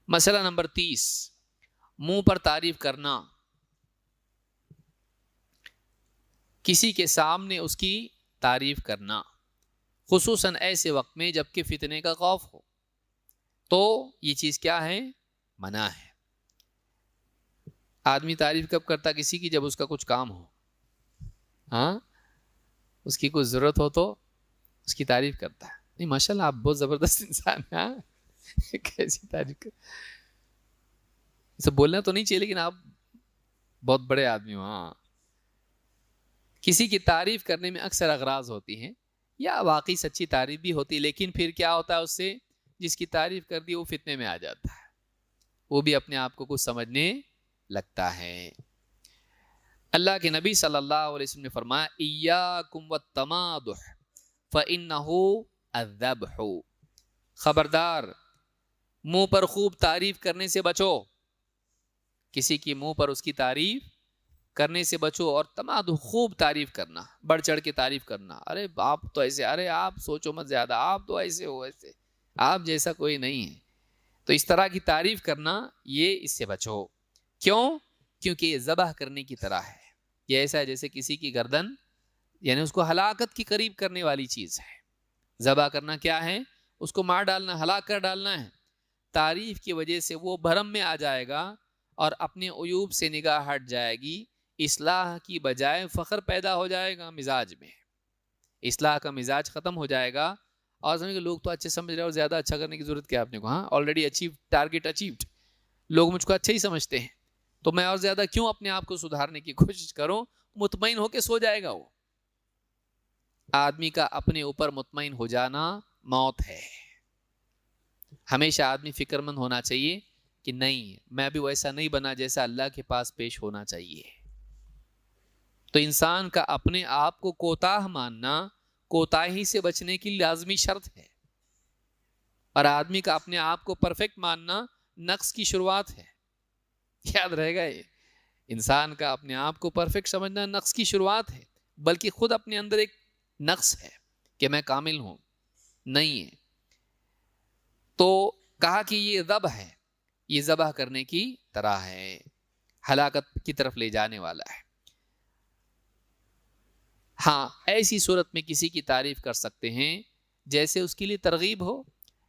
مسئلہ نمبر 30، منہ پر تعریف کرنا، کسی کے سامنے اس کی تعریف کرنا، خصوصاً ایسے وقت میں جب کہ فتنے کا خوف ہو، تو یہ چیز کیا ہے؟ منع ہے۔ آدمی تعریف کب کرتا کسی کی؟ جب اس کا کچھ کام ہو، ہاں، اس کی کوئی ضرورت ہو تو اس کی تعریف کرتا ہے۔ نہیں ماشاءاللہ آپ بہت زبردست انسان ہیں، ہاں کیسی تعریف کر، اسے بولنا تو نہیں چاہیے لیکن آپ بہت بڑے آدمی ہو۔ ہاں، کسی کی تعریف کرنے میں اکثر اغراض ہوتی ہیں، یا واقعی سچی تعریف بھی ہوتی، لیکن پھر کیا ہوتا ہے اس سے جس کی تعریف کر دی وہ فتنے میں آ جاتا ہے، وہ بھی اپنے آپ کو کچھ سمجھنے لگتا ہے۔ اللہ کے نبی صلی اللہ علیہ وسلم نے فرمایا ایاکم والتمادح فإنہ الذبح، خبردار منہ پر خوب تعریف کرنے سے بچو، کسی کی منہ پر اس کی تعریف کرنے سے بچو، اور تمادح خوب تعریف کرنا، بڑھ چڑھ کے تعریف کرنا، ارے آپ تو ایسے، ارے آپ سوچو مت زیادہ، آپ تو ایسے ہو، ایسے آپ جیسا کوئی نہیں ہے، تو اس طرح کی تعریف کرنا، یہ اس سے بچو۔ کیوں؟ کیونکہ یہ ذبح کرنے کی طرح ہے، یہ ایسا ہے جیسے کسی کی گردن، یعنی اس کو ہلاکت کی قریب کرنے والی چیز ہے۔ ذبح کرنا کیا ہے؟ اس کو مار ڈالنا، ہلاک کر ڈالنا ہے۔ تعریف کی وجہ سے وہ بھرم میں آ جائے گا اور اپنے عیوب سے نگاہ ہٹ جائے گی، اصلاح کی بجائے فخر پیدا ہو جائے گا مزاج میں، اصلاح کا مزاج ختم ہو جائے گا، اور سمجھے کہ لوگ تو اچھے سمجھ رہے ہیں اور زیادہ اچھا کرنے کی ضرورت کیا آپ نے کو، ہاں آلریڈی اچیو، ٹارگیٹ اچیوڈ، لوگ مجھ کو اچھا ہی سمجھتے ہیں، تو میں اور زیادہ کیوں اپنے آپ کو سدھارنے کی کوشش کروں؟ مطمئن ہو کے سو جائے گا وہ۔ آدمی کا اپنے اوپر مطمئن ہو جانا موت ہے۔ ہمیشہ آدمی فکر مند ہونا چاہیے کہ نہیں، میں بھی ویسا نہیں بنا جیسا اللہ کے پاس پیش ہونا چاہیے۔ تو انسان کا اپنے آپ کو کوتاہ ماننا کوتاہی سے بچنے کی لازمی شرط ہے، اور آدمی کا اپنے آپ کو پرفیکٹ ماننا نقص کی شروعات ہے۔ یاد رہے گا یہ، انسان کا اپنے آپ کو پرفیکٹ سمجھنا نقص کی شروعات ہے، بلکہ خود اپنے اندر ایک نقص ہے کہ میں کامل ہوں، نہیں ہے۔ تو کہا کہ یہ ذبح ہے، یہ ذبح کرنے کی طرح ہے، ہلاکت کی طرف لے جانے والا ہے۔ ہاں، ایسی صورت میں کسی کی تعریف کر سکتے ہیں جیسے اس کے لیے ترغیب ہو،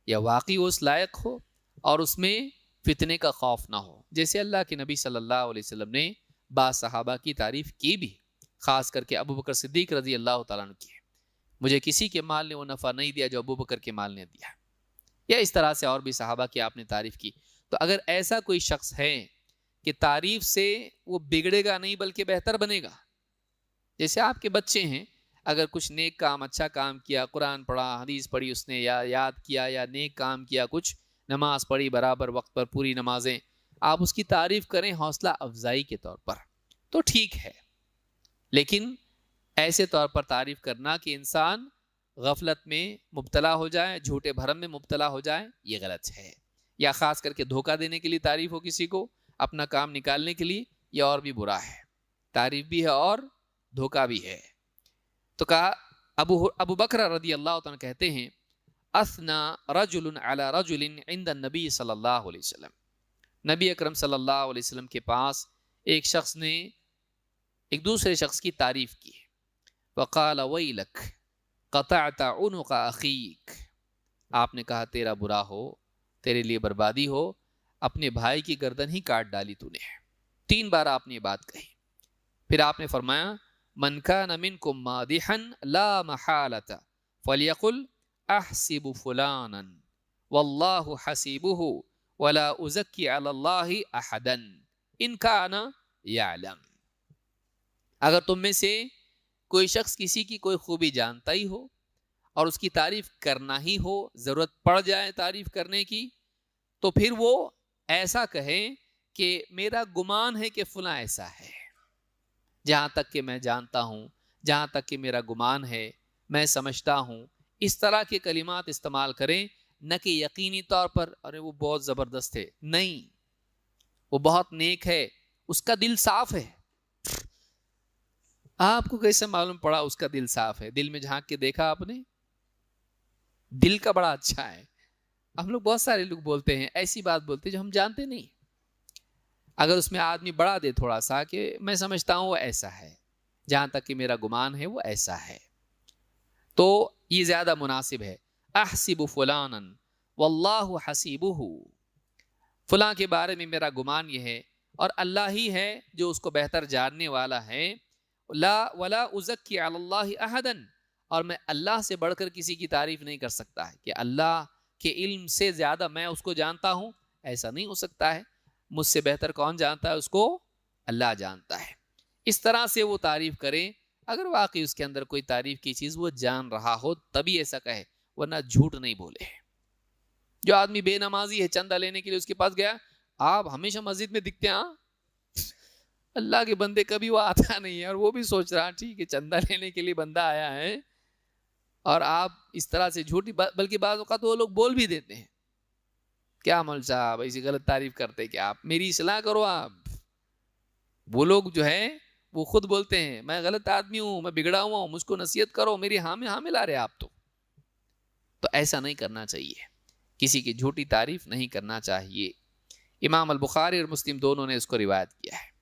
یا واقعی وہ اس لائق ہو اور اس میں فتنے کا خوف نہ ہو، جیسے اللہ کے نبی صلی اللہ علیہ وسلم نے بعض صحابہ کی تعریف کی بھی، خاص کر کے ابو بکر صدیق رضی اللہ تعالیٰ عنہ کی، مجھے کسی کے مال نے وہ نفع نہیں دیا جو ابو بکر کے مال نے دیا، یا اس طرح سے اور بھی صحابہ کی آپ نے تعریف کی۔ تو اگر ایسا کوئی شخص ہے کہ تعریف سے وہ بگڑے گا نہیں بلکہ بہتر بنے گا، جیسے آپ کے بچے ہیں، اگر کچھ نیک کام، اچھا کام کیا، قرآن پڑھا، حدیث پڑھی اس نے، یا یاد کیا، یا نیک کام کیا، کچھ نماز پڑھی برابر وقت پر، پوری نمازیں، آپ اس کی تعریف کریں حوصلہ افزائی کے طور پر تو ٹھیک ہے، لیکن ایسے طور پر تعریف کرنا کہ انسان غفلت میں مبتلا ہو جائے، جھوٹے بھرم میں مبتلا ہو جائے، یہ غلط ہے۔ یا خاص کر کے دھوکہ دینے کے لیے تعریف ہو کسی کو، اپنا کام نکالنے کے لیے، یہ اور بھی برا ہے، تعریف بھی ہے اور دھوکہ بھی ہے۔ تو کہا ابو بکر رضی اللہ عنہ کہتے ہیں اثنا رجل علی رجل عند النبی صلی اللہ علیہ وسلم، نبی اکرم صلی اللہ علیہ وسلم کے پاس ایک شخص نے ایک دوسرے شخص کی تعریف کی، وقال ویلک قطعت عنق اخیک، آپ نے کہا تیرا برا ہو، تیرے لیے بربادی ہو، اپنے بھائی کی گردن ہی کاٹ ڈالی تو نے۔ 3 بار آپ نے یہ بات کہی، پھر آپ نے فرمایا من کان منکم مادحا لا محالۃ فلیقل احسب فلانا واللہ حسیبہ ولا ازکی علی اللہ احدا ان کان یعلم۔ اگر تم میں سے کوئی شخص کسی کی کوئی خوبی جانتا ہی ہو اور اس کی تعریف کرنا ہی ہو، ضرورت پڑ جائے تعریف کرنے کی، تو پھر وہ ایسا کہے کہ میرا گمان ہے کہ فلاں ایسا ہے، جہاں تک کہ میں جانتا ہوں، جہاں تک کہ میرا گمان ہے، میں سمجھتا ہوں، اس طرح کے کلمات استعمال کریں، نہ کہ یقینی طور پر ارے وہ بہت زبردست ہے، نہیں، وہ بہت نیک ہے، اس کا دل صاف ہے۔ آپ کو کیسے معلوم پڑا اس کا دل صاف ہے؟ دل میں جھانک کے دیکھا آپ نے؟ دل کا بڑا اچھا ہے، ہم لوگ بہت سارے لوگ بولتے ہیں، ایسی بات بولتے ہیں جو ہم جانتے نہیں. اگر اس میں آدمی بڑھا دے تھوڑا سا کہ میں سمجھتا ہوں وہ ایسا ہے، جہاں تک کہ میرا گمان ہے وہ ایسا ہے، تو یہ زیادہ مناسب ہے. احسب فلانا واللہ حسیبہ، فلاں کے بارے میں میرا گمان یہ ہے اور اللہ ہی ہے جو اس کو بہتر جاننے والا ہے. لا ولا ازکی علی اللہ احدا، اور میں اللہ سے بڑھ کر کسی کی تعریف نہیں کر سکتا ہے کہ اللہ کے علم سے زیادہ میں اس کو جانتا ہوں، ایسا نہیں ہو سکتا ہے. مجھ سے بہتر کون جانتا ہے اس کو؟ اللہ جانتا ہے. اس طرح سے وہ تعریف کریں. اگر واقعی اس کے اندر کوئی تعریف کی چیز وہ جان رہا ہو تبھی ایسا کہے، ورنہ جھوٹ نہیں بولے. جو آدمی بے نمازی ہے، چندہ لینے کے لیے اس کے پاس گیا، آپ ہمیشہ مسجد میں دکھتے ہیں، اللہ کے بندے کبھی وہ آتا نہیں ہے، اور وہ بھی سوچ رہا ٹھیک ہے چندہ لینے کے لیے بندہ آیا ہے، اور آپ اس طرح سے جھوٹی، بلکہ بعض اوقات وہ لوگ بول بھی دیتے ہیں، کیا مول صاحب ایسی غلط تعریف کرتے کہ آپ میری اصلاح کرو. آپ وہ لوگ جو ہے وہ خود بولتے ہیں میں غلط آدمی ہوں، میں بگڑا ہوا ہوں، مجھ کو نصیحت کرو، میری ہاں میں ہاں ملا رہے آپ. تو ایسا نہیں کرنا چاہیے، کسی کی جھوٹی تعریف نہیں کرنا چاہیے. امام البخاری اور مسلم دونوں نے اس کو روایت کیا ہے.